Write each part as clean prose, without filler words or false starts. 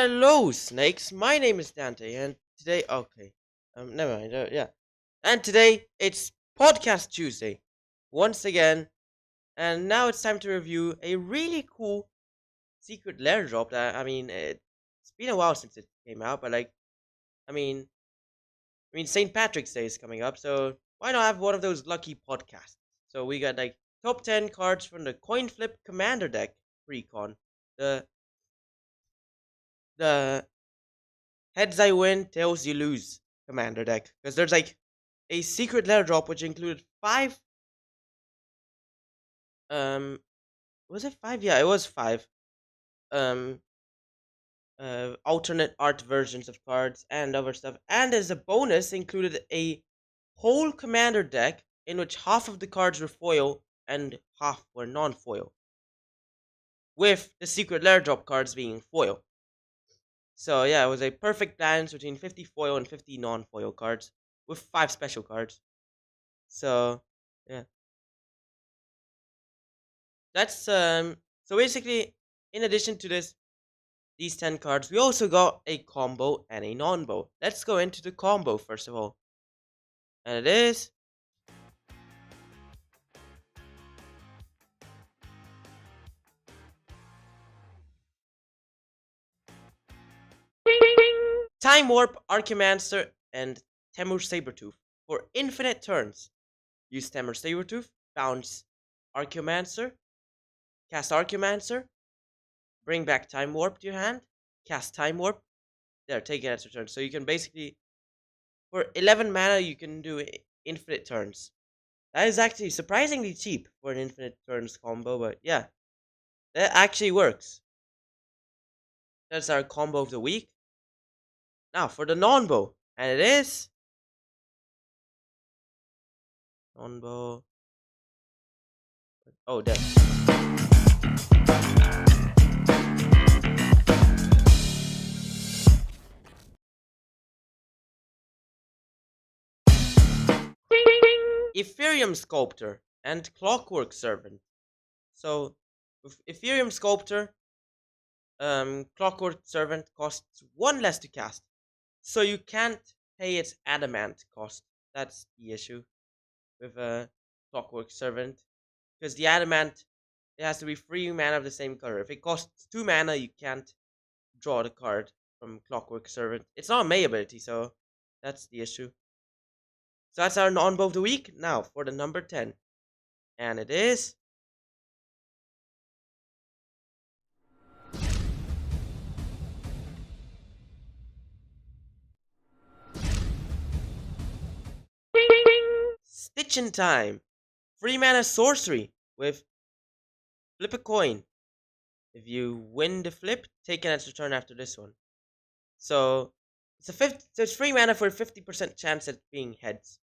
Hello, snakes. My name is Dante, and today, okay, never mind. Yeah, and today it's Podcast Tuesday once again, and now it's time to review a really cool secret lair drop. That it's been a while since it came out, but St. Patrick's Day is coming up, so why not have one of those lucky podcasts? So we got like top 10 cards from the coin flip commander deck pre-con, the the Heads I win, tails you lose commander deck. Because there's like a secret letter drop which included five um was it five? Yeah, it was five um alternate art versions of cards and other stuff. And as a bonus included a whole commander deck in which half of the cards were foil and half were non-foil. With the secret letter drop cards being foil. So yeah, it was a perfect balance between 50 foil and 50 non-foil cards with 5 special cards. So yeah, that's so basically in addition to these 10 cards, we also got a combo and a non-bow. Let's go into the combo first of all. And it is Time Warp, Archimancer, and Temur Sabertooth for infinite turns. Use Temur Sabertooth, bounce Archimancer, cast Archimancer, bring back Time Warp to your hand, cast Time Warp. There, take it as a turn. So you can basically, for 11 mana, you can do infinite turns. That is actually surprisingly cheap for an infinite turns combo, but yeah, that actually works. That's our combo of the week. Now for the non-bow, and it is non-bow. Oh, there. Ethereum Sculptor and Clockwork Servant. So with Ethereum Sculptor, Clockwork Servant costs 1 less to cast. So you can't pay its adamant cost. That's the issue with a Clockwork Servant. Because the adamant, it has to be 3 mana of the same color. If it costs 2 mana, you can't draw the card from Clockwork Servant. It's not a May ability, so that's the issue. So that's our non-bow of the week. Now for the number 10. And it is Stitchin' Time. 3 mana sorcery with flip a coin. If you win the flip, take an extra turn after this one. So there's 3 mana for a 50% chance at being heads.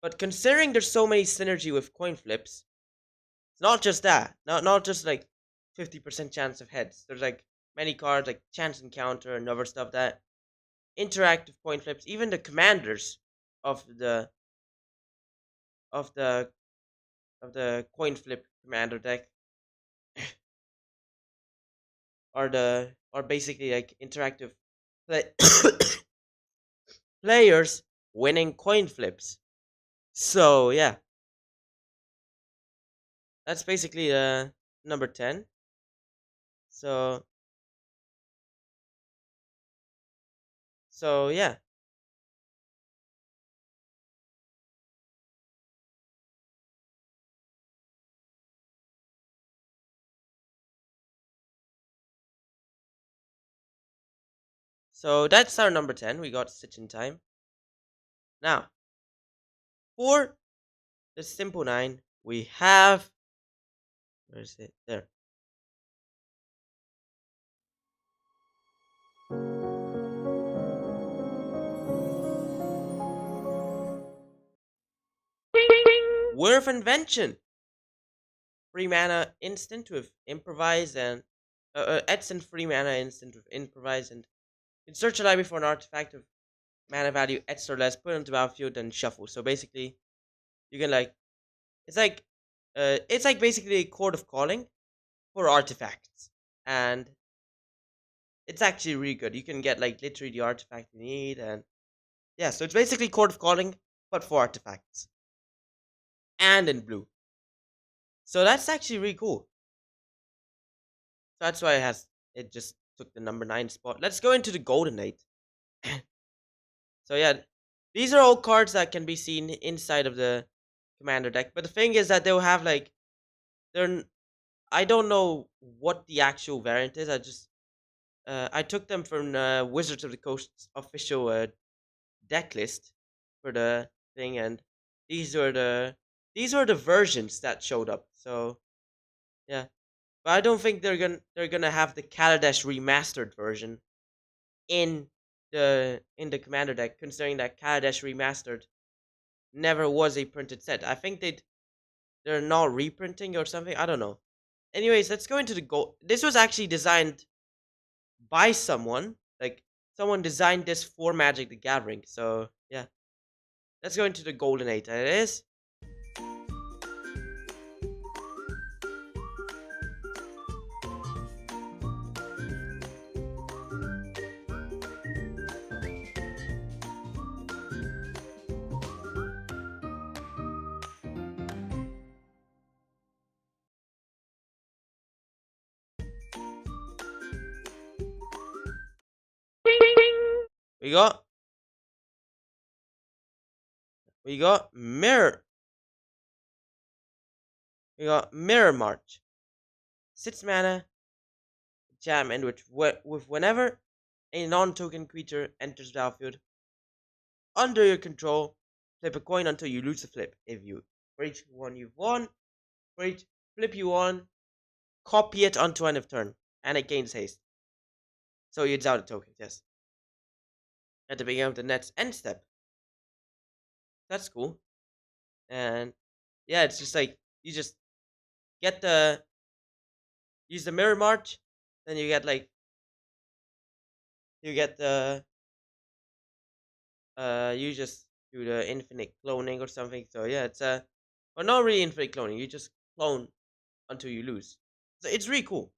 But considering there's so many synergy with coin flips, it's not just that. Not just like 50% chance of heads. There's like many cards like chance encounter and other stuff that interact with coin flips. Even the commanders of the of the of the coin flip commander deck are basically like interactive play players winning coin flips. So yeah, that's basically number 10. So yeah. So that's our number 10. We got Stitch in Time. Now, for the simple 9, we have where is it? There. Word of Invention. 3 mana instant with improvise and instant 3 mana instant with improvise, and you can search a library for an artifact of mana value X or less, put it into battlefield, and shuffle. So basically, you can like it's like basically a Court of Calling for artifacts, and It's actually really good. You can get like literally the artifact you need, and yeah, so it's basically Court of Calling, but for artifacts and in blue. So that's actually really cool. So that's why it just took the number 9 spot. Let's go into the Golden Eight. So yeah, these are all cards that can be seen inside of the commander deck. But the thing is that they'll have like they're n- I don't know what the actual variant is. I took them from Wizards of the Coast's official deck list for the thing, and these are the these are the versions that showed up. So yeah, but I don't think they're gonna have the Kaladesh remastered version in the commander deck, considering that Kaladesh remastered never was a printed set. I think they're not reprinting or something. I don't know. Anyways, let's go into the gold. This was actually designed by someone. Like someone designed this for Magic the Gathering. So yeah, let's go into the Golden Eight. And it is. We got we got Mirror. We got Mirror March. 6 mana, enchantment with whenever a non-token creature enters the battlefield under your control, flip a coin until you lose the flip. If you for each one you've won, for each flip you won, copy it onto end of turn, and it gains haste. So you exile the tokens, yes. At the beginning of the next end step. That's cool. And yeah, it's just like you just get the use the mirror march, then you get the you just do the infinite cloning or something. So yeah, it's well, not really infinite cloning. You just clone until you lose. So it's really cool.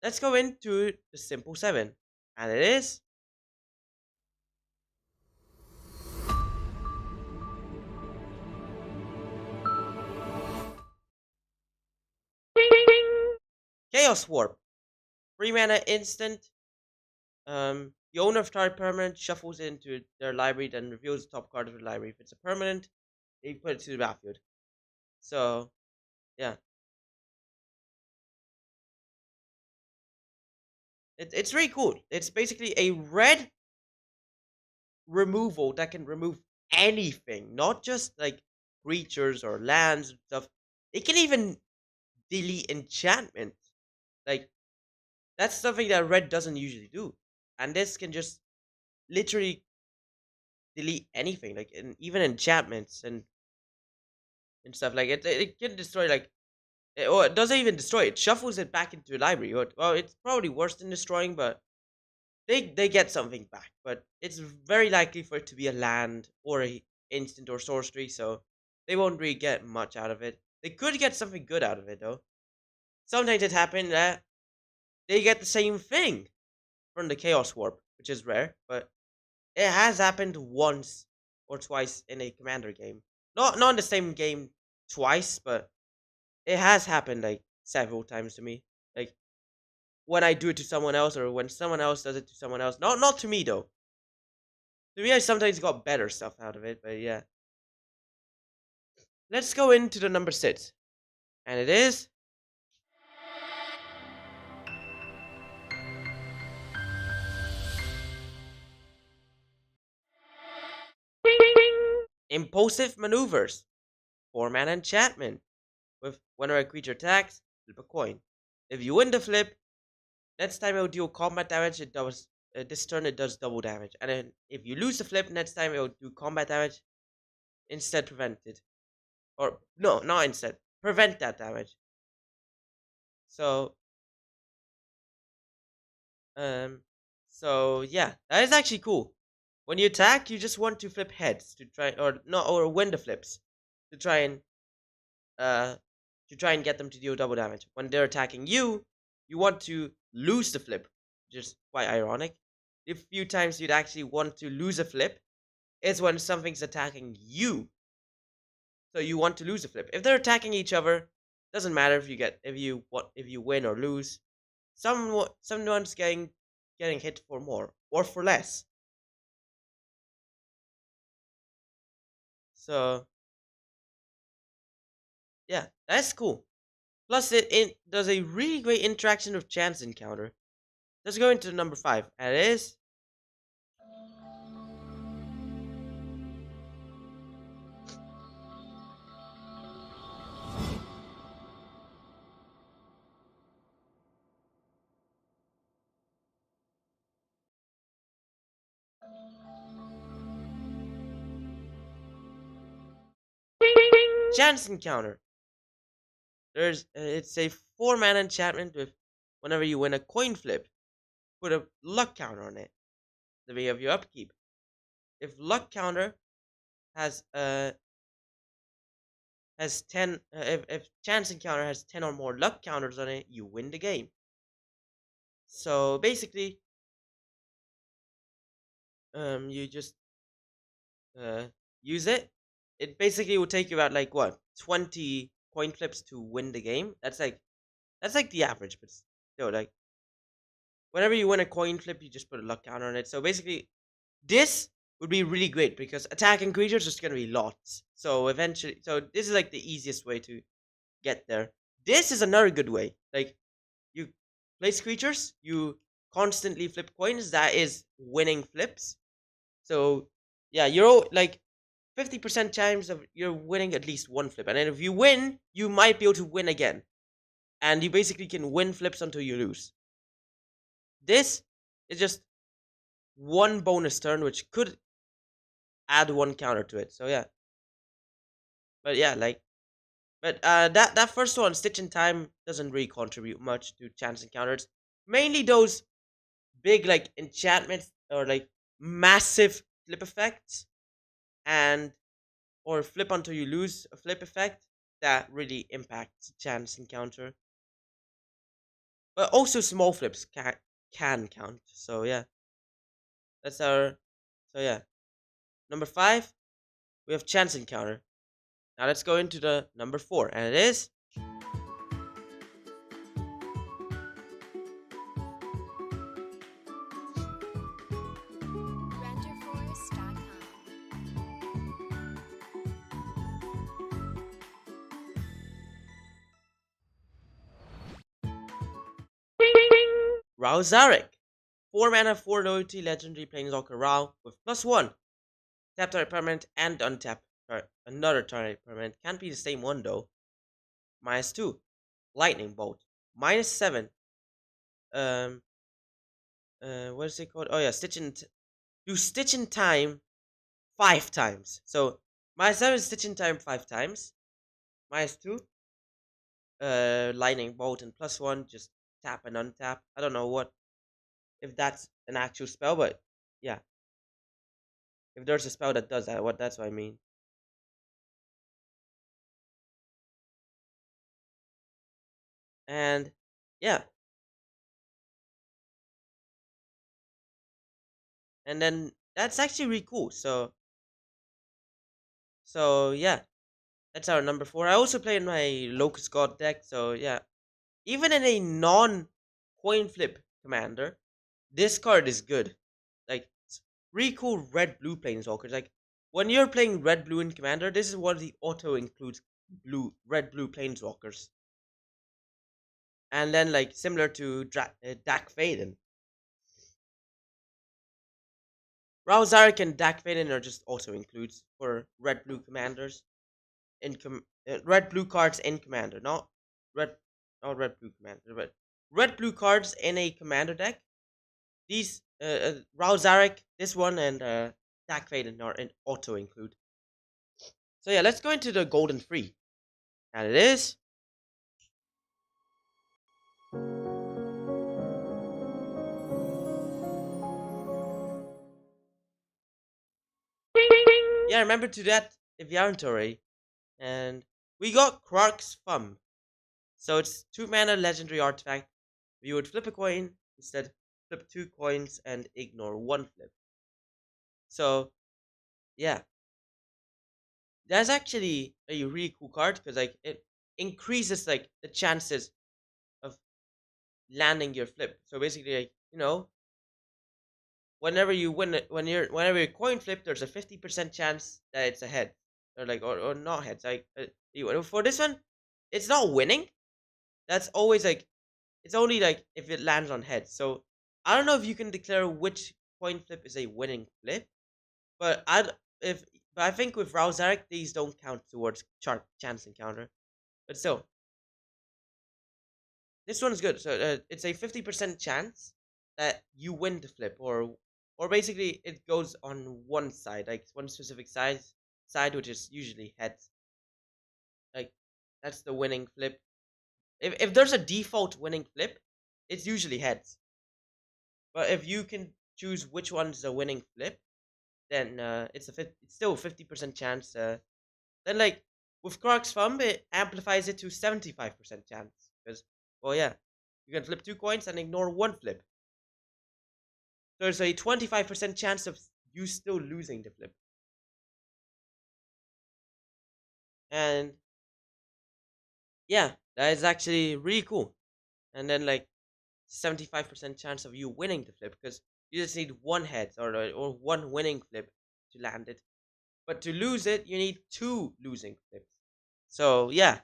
Let's go into the simple 7, and it is Chaos Warp. 3 mana instant. The owner of target permanent shuffles it into their library, then reveals the top card of the library. If it's a permanent, they put it to the battlefield. So yeah, it's really cool. It's basically a red removal that can remove anything, not just like creatures or lands and stuff. It can even delete enchantments. Like that's something that red doesn't usually do, and this can just literally delete anything, like even enchantments and stuff. Like it can destroy like or it doesn't even destroy it. Shuffles it back into the library. Well, it's probably worse than destroying, but they get something back. But it's very likely for it to be a land or a instant or sorcery, so they won't really get much out of it. They could get something good out of it though. Sometimes it happens that they get the same thing from the Chaos Warp, which is rare, but it has happened once or twice in a commander game. Not in the same game twice, but it has happened like several times to me. Like when I do it to someone else or when someone else does it to someone else. Not to me though. To me I sometimes got better stuff out of it, but yeah. Let's go into the number 6. And it is Impulsive Maneuvers. 4 mana enchantment. With whenever a creature attacks, flip a coin. If you win the flip, next time it will deal combat damage. It does this turn it does double damage, and then if you lose the flip, next time it will do combat damage. Instead, prevent it, or no, not instead. Prevent that damage. So um, so yeah, that is actually cool. When you attack, you just want to flip heads to try, or no, or win the flips to try and uh get them to deal double damage. When they're attacking you, you want to lose the flip just quite ironic. The few times you'd actually want to lose a flip is when something's attacking you. So you want to lose a flip. If they're attacking each other, doesn't matter if you get if you win or lose. Someone's getting hit for more or for less. So yeah, that's cool. Plus, it does a really great interaction with chance encounter. Let's go into number five, and it is chance encounter. It's a 4 mana enchantment with whenever you win a coin flip, put a luck counter on it. The way of your upkeep. If luck counter has has 10 if chance encounter has 10 or more luck counters on it, you win the game. So basically, you just uh use it. It basically will take you about like what 20 coin flips to win the game. That's like the average, but still, like whenever you win a coin flip, you just put a luck counter on it. So basically, this would be really great because attacking creatures is gonna be lots. So eventually, so this is like the easiest way to get there. This is another good way. Like you place creatures, you constantly flip coins. That is winning flips. So yeah, like 50% chance of you're winning at least one flip, and then if you win, you might be able to win again, and you basically can win flips until you lose. This is just one bonus turn, which could add one counter to it. So yeah, but yeah, like, but that first one, Stitch in Time, doesn't really contribute much to chance encounters. Mainly those big like enchantments or like massive flip effects, and or flip until you lose a flip effect that really impacts chance encounter. But also small flips can count. So yeah, that's our. So yeah, number five, we have chance encounter. Now let's go into the number four, and it is RenderForce.com. Rao Zarek. 4 mana, 4 loyalty, legendary planeswalker Rao with +1. Tap target permanent and untap another target permanent. Can't be the same one though. -2. Lightning Bolt. -7. Um, what is it called? Oh yeah, do Stitch in Time 5 times. So -7 Stitch in Time 5 times. -2. Lightning Bolt and +1. Just tap and untap. I don't know what if that's an actual spell, but yeah, if there's a spell that does that, that's what I mean. And yeah, and then that's actually really cool. So yeah, that's our number four. I also play in my Locust God deck, so yeah. Even in a non coin flip commander, this card is good. Like it's really cool red blue planeswalkers. Like when you're playing red blue in commander, this is one of the auto includes red blue planeswalkers. And then like similar to Dak Faden. Ralzaric and Dak Faden are just auto includes for red blue commanders in red blue cards in commander, red not red blue commander, but red blue cards in a commander deck. These Ralzaric, this one, and Dak Faden are in auto include. So yeah, let's go into the golden free, and it is yeah. Remember to that if you aren't already, and we got Krark's Thumb. So it's 2 mana legendary artifact. You would flip a coin instead. flip 2 coins and ignore 1 flip. So yeah, that's actually a really cool card because like it increases like the chances of landing your flip. So basically, like whenever you win it, whenever you coin flip, there's a 50% chance that it's a head, or not heads. Like for this one, it's not winning. That's always like it's only like if it lands on heads. So I don't know if you can declare which coin flip is a winning flip, but if but I think with Rousaric these don't count towards chance encounter. But still, this one is good. So it's a 50% chance that you win the flip, or basically it goes on one side, like one specific side, which is usually heads. Like that's the winning flip. If there's a default winning flip, it's usually heads. But if you can choose which one's the winning flip, then it's still a 50% chance. Then like with Croc's Thumb, it amplifies it to 75% chance because well yeah, you can flip 2 coins and ignore 1 flip. There's a 25% chance of you still losing the flip. And yeah, that is actually really cool. And then like 75% chance of you winning the flip because you just need 1 head or 1 winning flip to land it. But to lose it, you need 2 losing flips. So yeah.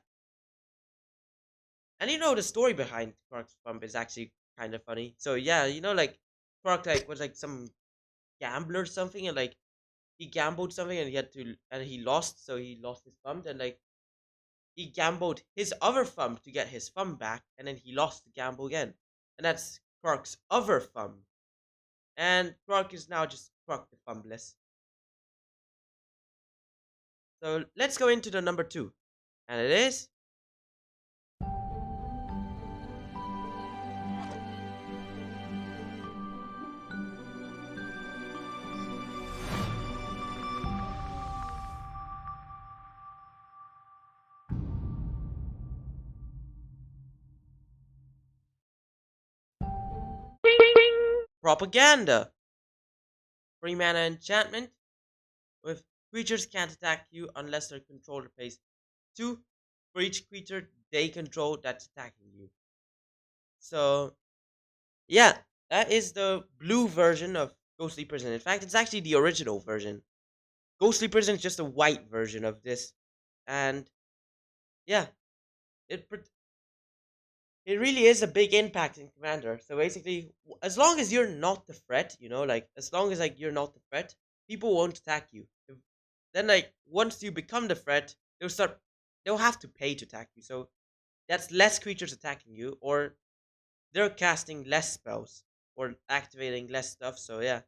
And the story behind Quark's Bump is actually kind of funny. So yeah, like Quark like was like some gambler or something, and like he gambled something and he lost, so he lost his thumb, and like he gambled his other thumb to get his thumb back, and then he lost the gamble again. And that's Quark's other thumb. And Quark is now just Quark the Thumbless. So let's go into the number 2. And it is Propaganda. 3 mana enchantment with creatures can't attack you unless their controller pays 2 for each creature they control that's attacking you. So yeah, that is the blue version of Ghostly Prison. In fact, it's actually the original version. Ghostly Prison is just a white version of this, and yeah, it it really is a big impact in Commander. So basically, as long as you're not the threat, like as long as like you're not the threat, people won't attack you. Then like once you become the threat, they'll have to pay to attack you. So that's less creatures attacking you, or they're casting less spells or activating less stuff. So yeah.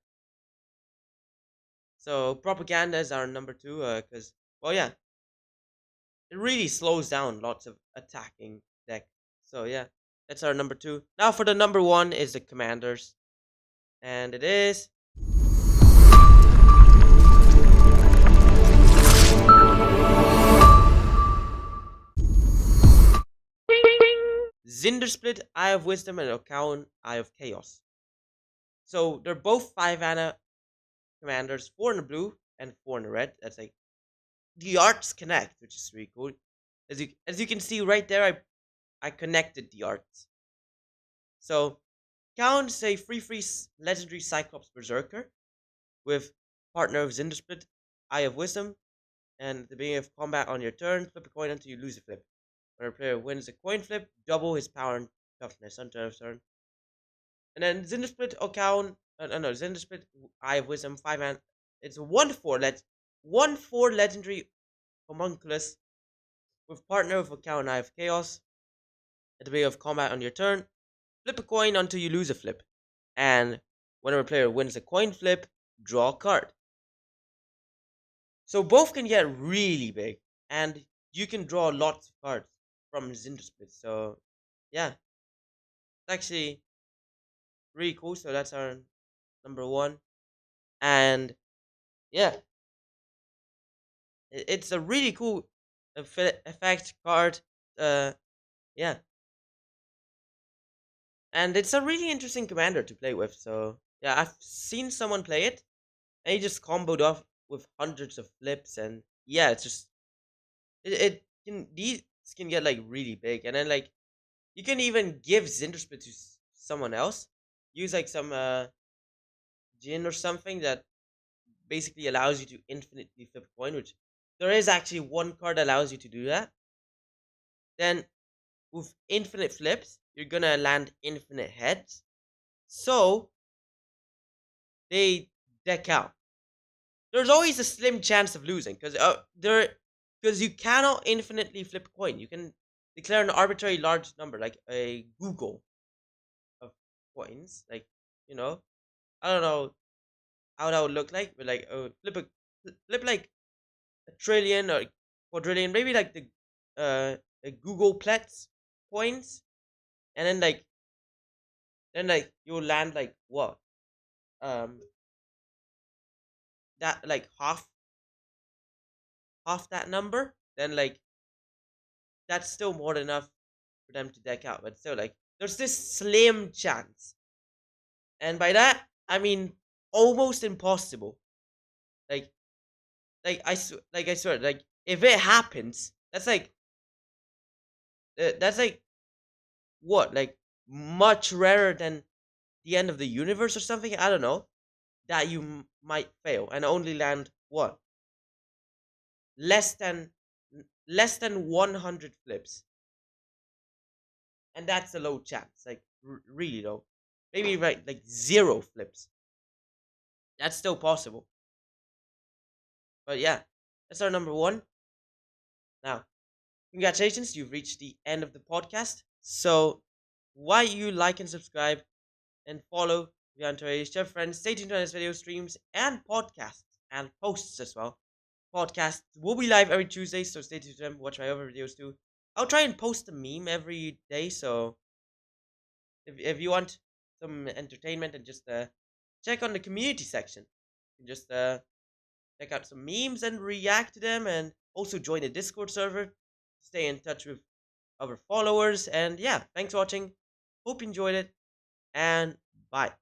So propaganda is our number 2, because well yeah, it really slows down lots of attacking deck. So yeah, that's our number 2. Now for the number 1 is the commanders, and it is Zindersplit, Eye of Wisdom, and Okaun, Eye of Chaos. So they're both 5 mana commanders, 4 in the blue and 4 in the red. That's like the arts connect, which is really cool. As you can see right there, I connected the arts. So Count's a free legendary Cyclops Berserker with partner of Zindersplit, Eye of Wisdom, and at the beginning of combat on your turn, flip a coin until you lose a flip. When a player wins a coin flip, double his power and toughness on turn. And then Zindersplit Okaun, no, Zindersplit Eye of Wisdom, 5 mana. It's 1/4 legendary homunculus with partner of Okaun, Eye of Chaos. At the beginning of combat on your turn, flip a coin until you lose a flip. And whenever a player wins a coin flip, draw a card. So both can get really big, and you can draw lots of cards from Zindersplit. So yeah, it's actually really cool. So that's our number 1, and yeah, it's a really cool eff- effect card. Uh, yeah, and it's a really interesting commander to play with. So yeah, I've seen someone play it, and he just comboed off with hundreds of flips, and yeah, it's just it can these can get like really big, and then like you can even give Zinderspit to someone else, use like some Jin or something that basically allows you to infinitely flip a coin, which there is actually one card that allows you to do that. Then with infinite flips, you're gonna land infinite heads. So they deck out. There's always a slim chance of losing because you cannot infinitely flip a coin. You can declare an arbitrary large number, like a Google of coins. Like you know, I don't know how that would look like, but like flip like a trillion or quadrillion, maybe like the Google Plets coins, and then you'll land like what um that like half that number, then like that's still more than enough for them to deck out. But still, like there's this slim chance, and by that I mean almost impossible. Like I swear, like if it happens, that's like what like much rarer than the end of the universe or something. I don't know that you might fail and only land what less than less than 100 flips, and that's a low chance. Like really low, maybe like zero flips. That's still possible. But yeah, that's our number one. Now, congratulations, you've reached the end of the podcast. So why you like and subscribe and follow the Ontario Chef friends. Stay tuned to this video streams and podcasts and posts as well. Podcasts will be live every Tuesday, so stay tuned to them. Watch my other videos too. I'll try and post a meme every day, so if you want some entertainment and just check on the community section, you can just check out some memes and react to them, and also join the Discord server. Stay in touch with other followers, and yeah, thanks for watching. Hope you enjoyed it, and bye.